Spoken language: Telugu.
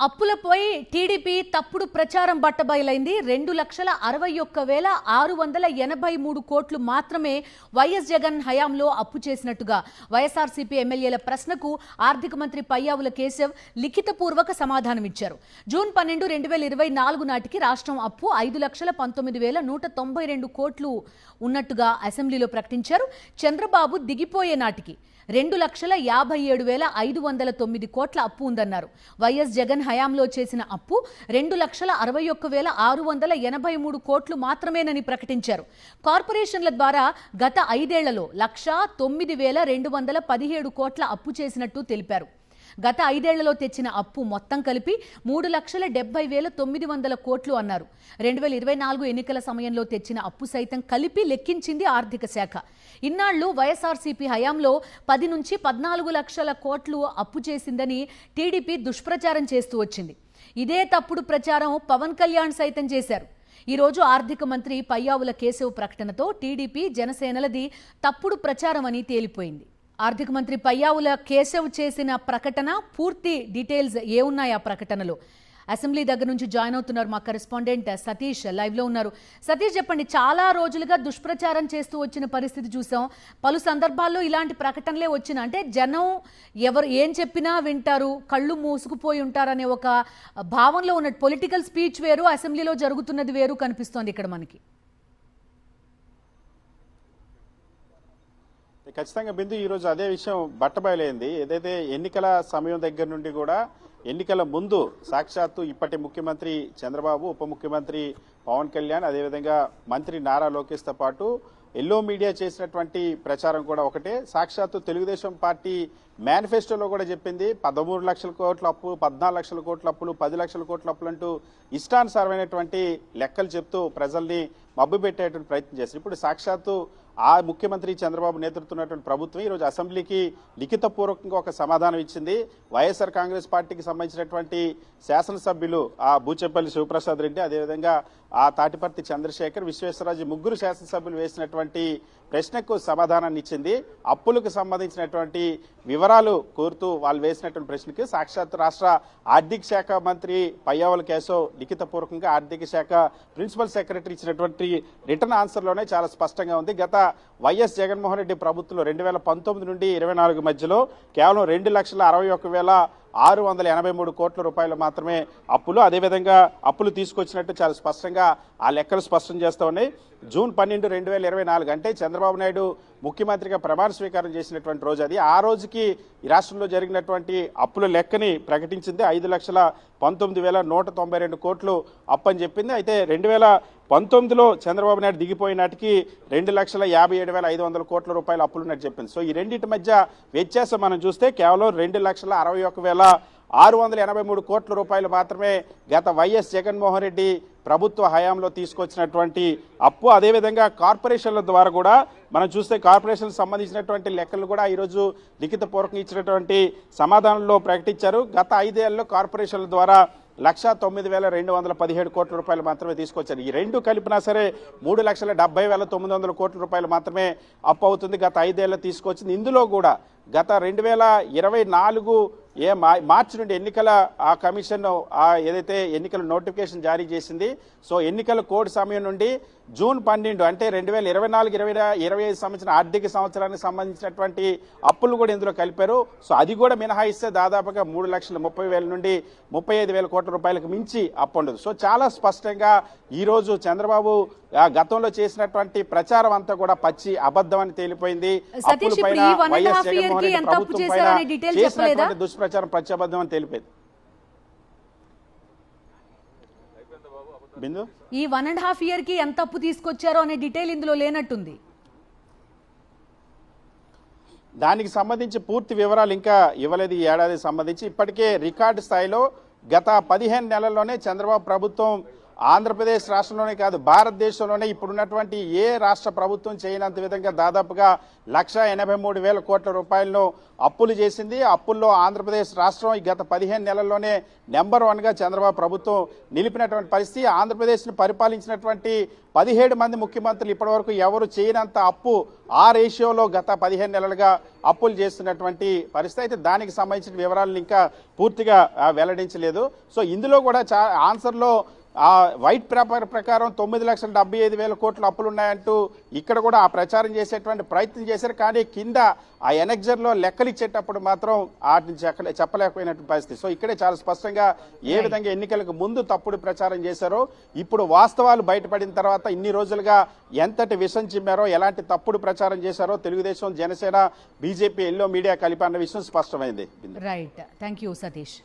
అప్పులపై టీడీపీ తప్పుడు ప్రచారం బట్టబయలైంది. 2,61,683 కోట్లు మాత్రమే వైఎస్ జగన్ హయాంలో అప్పు చేసినట్టుగా వైఎస్ఆర్సీపీ ఎమ్మెల్యేల ప్రశ్నకు ఆర్థిక మంత్రి పయ్యావుల కేశవ్ లిఖితపూర్వక సమాధానమిచ్చారు. జూన్ 12, 2024 నాటికి రాష్ట్రం అప్పు 5,19,192 కోట్లు ఉన్నట్టుగా అసెంబ్లీలో ప్రకటించారు. చంద్రబాబు దిగిపోయే నాటికి 2,57,509 కోట్ల అప్పు ఉందన్నారు. వైఎస్ జగన్ హయాంలో చేసిన అప్పు 2,61,683 కోట్లు మాత్రమేనని ప్రకటించారు. కార్పొరేషన్ల ద్వారా గత 5 ఏళ్లలో 1,09,217 కోట్ల అప్పు చేసినట్టు తెలిపారు. గత 5 ఏళ్లలో తెచ్చిన అప్పు మొత్తం కలిపి 3,70,900 కోట్లు అన్నారు. 2024 ఎన్నికల సమయంలో తెచ్చిన అప్పు సైతం కలిపి లెక్కించింది ఆర్థిక శాఖ. ఇన్నాళ్లు వైఎస్ఆర్సీపీ హయాంలో 10 నుంచి 14 లక్షల కోట్లు అప్పు చేసిందని టీడీపీ దుష్ప్రచారం చేస్తూ వచ్చింది. ఇదే తప్పుడు ప్రచారం పవన్ కళ్యాణ్ సైతం చేశారు. ఈరోజు ఆర్థిక మంత్రి పయ్యావుల కేశవ్ ప్రకటనతో టీడీపీ జనసేనలది తప్పుడు ప్రచారం అని తేలిపోయింది. ఆర్థిక మంత్రి పయ్యావుల కేశవ్ చేసిన ప్రకటన పూర్తి డీటెయిల్స్ ఏమున్నాయి ఆ ప్రకటనలో? అసెంబ్లీ దగ్గర నుంచి జాయిన్ అవుతున్నారు మా కరెస్పాండెంట్ సతీష్, లైవ్లో ఉన్నారు. సతీష్, చెప్పండి. చాలా రోజులుగా దుష్ప్రచారం చేస్తూ వచ్చిన పరిస్థితి చూసాం. పలు సందర్భాల్లో ఇలాంటి ప్రకటనలే వచ్చిన, అంటే జనం ఎవరు ఏం చెప్పినా వింటారు, కళ్ళు మూసుకుపోయి ఉంటారనే ఒక భావనలో ఉన్నట్టు పొలిటికల్ స్పీచ్ వేరు, అసెంబ్లీలో జరుగుతున్నది వేరు కనిపిస్తోంది ఇక్కడ మనకి. ఖచ్చితంగా బిందు, ఈరోజు అదే విషయం బట్టబయలైంది. ఏదైతే ఎన్నికల సమయం దగ్గర నుండి కూడా ఎన్నికల ముందు సాక్షాత్తు ఇప్పటి ముఖ్యమంత్రి చంద్రబాబు, ఉప ముఖ్యమంత్రి పవన్ కళ్యాణ్, అదేవిధంగా మంత్రి నారా లోకేష్తో పాటు ఎల్లో మీడియా చేసినటువంటి ప్రచారం కూడా ఒకటే. సాక్షాత్తు తెలుగుదేశం పార్టీ మేనిఫెస్టోలో కూడా చెప్పింది 13 లక్షల కోట్ల అప్పు, 14 లక్షల కోట్ల అప్పులు, 10 లక్షల కోట్ల అప్పులు అంటూ ఇష్టానుసారమైనటువంటి లెక్కలు చెప్తూ ప్రజల్ని మభ్యపెట్టేటువంటి ప్రయత్నం చేశారు. ఇప్పుడు సాక్షాత్తు ఆ ముఖ్యమంత్రి చంద్రబాబు నేతృత్వంలో ప్రభుత్వం ఈరోజు అసెంబ్లీకి లిఖితపూర్వకంగా ఒక సమాధానం ఇచ్చింది. వైఎస్ఆర్ కాంగ్రెస్ పార్టీకి సంబంధించినటువంటి శాసనసభ్యులు ఆ బూచెపల్లి శివప్రసాద్ రెడ్డి, అదేవిధంగా ఆ తాటిపర్తి చంద్రశేఖర్, విశ్వేశ్వరరాజు ముగ్గురు శాసనసభ్యులు వేసినటువంటి ప్రశ్నకు సమాధానాన్ని ఇచ్చింది. అప్పులకు సంబంధించినటువంటి వివరాలు కోరుతూ వాళ్ళు వేసినటువంటి ప్రశ్నకి సాక్షాత్ రాష్ట్ర ఆర్థిక శాఖ మంత్రి పయ్యావుల కేశవ్ లిఖితపూర్వకంగా ఆర్థిక శాఖ ప్రిన్సిపల్ సెక్రటరీ ఇచ్చినటువంటి రిటర్న్ ఆన్సర్లోనే చాలా స్పష్టంగా ఉంది. గత వైఎస్ జగన్మోహన్ రెడ్డి ప్రభుత్వంలో 2019 నుండి 2024 మధ్యలో కేవలం 2,61,683 కోట్ల రూపాయలు మాత్రమే అప్పులు, అదేవిధంగా అప్పులు తీసుకొచ్చినట్టు చాలా స్పష్టంగా ఆ లెక్కలు స్పష్టం చేస్తూ ఉన్నాయి. జూన్ 12, 2024 అంటే చంద్రబాబు నాయుడు ముఖ్యమంత్రిగా ప్రమాణ స్వీకారం చేసినటువంటి రోజు అది. ఆ రోజుకి ఈ రాష్ట్రంలో జరిగినటువంటి అప్పుల లెక్కని ప్రకటించింది. 5,19,192 కోట్లు అప్పని చెప్పింది. అయితే 2019లో చంద్రబాబు నాయుడు దిగిపోయిన నాటికి 2,57,500 కోట్ల రూపాయల అప్పులున్నట్టు చెప్పింది. సో ఈ రెండింటి మధ్య వ్యత్యాసం మనం చూస్తే కేవలం 2,61,683 కోట్ల రూపాయలు మాత్రమే గత వైఎస్ జగన్మోహన్ రెడ్డి ప్రభుత్వ హయాంలో తీసుకొచ్చినటువంటి అప్పు. అదేవిధంగా కార్పొరేషన్ల ద్వారా కూడా మనం చూస్తే కార్పొరేషన్లకు సంబంధించినటువంటి లెక్కలు కూడా ఈరోజు లిఖితపూర్వకంగా ఇచ్చినటువంటి సమాధానంలో ప్రకటించారు. గత 5 ఏళ్లలో కార్పొరేషన్ల ద్వారా 1,09,217 కోట్ల రూపాయలు మాత్రమే తీసుకొచ్చారు. ఈ రెండు కలిపినా సరే 3,70,900 కోట్ల రూపాయలు మాత్రమే అప్పు అవుతుంది. గత 5 ఏళ్ళు తీసుకొచ్చింది. ఇందులో కూడా గత 2024 మార్చి నుండి ఎన్నికల ఆ కమిషన్ ఏదైతే ఎన్నికల నోటిఫికేషన్ జారీ చేసింది, సో ఎన్నికల కోడ్ సమయం నుండి జూన్ 12 అంటే 2024-2025 సంవత్సరం ఆర్థిక సంవత్సరానికి సంబంధించినటువంటి అప్పులు కూడా ఇందులో కలిపారు. సో అది కూడా మినహాయిస్తే దాదాపుగా 3,30,000 నుండి 35,000 కోట్ల రూపాయలకు మించి అప్పు ఉండదు. సో చాలా స్పష్టంగా ఈరోజు చంద్రబాబు గతంలో చేసినటువంటి ప్రచారం అంతా కూడా పచ్చి అబద్ధం అని తేలిపోయింది. అప్పులపైన వైఎస్ జగన్మోహన్ రెడ్డి ప్రభుత్వం పైన చేసినటువంటి దుష్ప్రచారం ప్రత్యబద్ధం అని తెలిపేది. బిందు, ఈ 1.5 year కి ఎంత అప్పు తీసుకొచ్చారో అనే డీటెయిల్ ఇందులో లేనట్టుంది. దానికి సంబంధించి పూర్తి వివరాలు ఇంకా ఇవ్వలేదు. ఈ ఏడాది సంబంధించి ఇప్పటికే రికార్డు స్థాయిలో గత 15 నెలల్లోనే చంద్రబాబు ప్రభుత్వం ఆంధ్రప్రదేశ్ రాష్ట్రంలోనే కాదు భారతదేశంలోనే ఇప్పుడున్నటువంటి ఏ రాష్ట్ర ప్రభుత్వం చేయనంత విధంగా దాదాపుగా 1,83,000 కోట్ల రూపాయలను అప్పులు చేసింది. అప్పుల్లో ఆంధ్రప్రదేశ్ రాష్ట్రం ఈ గత 15 నెలల్లోనే నెంబర్ 1గా చంద్రబాబు ప్రభుత్వం నిలిపినటువంటి పరిస్థితి. ఆంధ్రప్రదేశ్ను పరిపాలించినటువంటి 17 మంది ముఖ్యమంత్రులు ఇప్పటివరకు ఎవరు చేయనంత అప్పు ఆ రేషియోలో గత 15 నెలలుగా అప్పులు చేస్తున్నటువంటి పరిస్థితి. అయితే దానికి సంబంధించిన వివరాలను ఇంకా పూర్తిగా వెల్లడించలేదు. సో ఇందులో కూడా ఆన్సర్లో ఆ వైట్ పేపర్ ప్రకారం 9,75,000 కోట్ల అప్పులు ఉన్నాయంటూ ఇక్కడ కూడా ఆ ప్రచారం చేసేటువంటి ప్రయత్నం చేశారు. కానీ కింద ఆ ఎనెక్జర్లో లెక్కలు ఇచ్చేటప్పుడు మాత్రం వాటిని చెప్పలేకపోయినటువంటి పరిస్థితి. సో ఇక్కడే చాలా స్పష్టంగా ఏ విధంగా ఎన్నికలకు ముందు తప్పుడు ప్రచారం చేశారో, ఇప్పుడు వాస్తవాలు బయటపడిన తర్వాత ఇన్ని రోజులుగా ఎంతటి విషం చిమ్మారో, ఎలాంటి తప్పుడు ప్రచారం చేశారో Telugudesam, Janasena, BJP, yellow media కలిపి అన్న విషయం స్పష్టమైంది. Right, thank you Satish.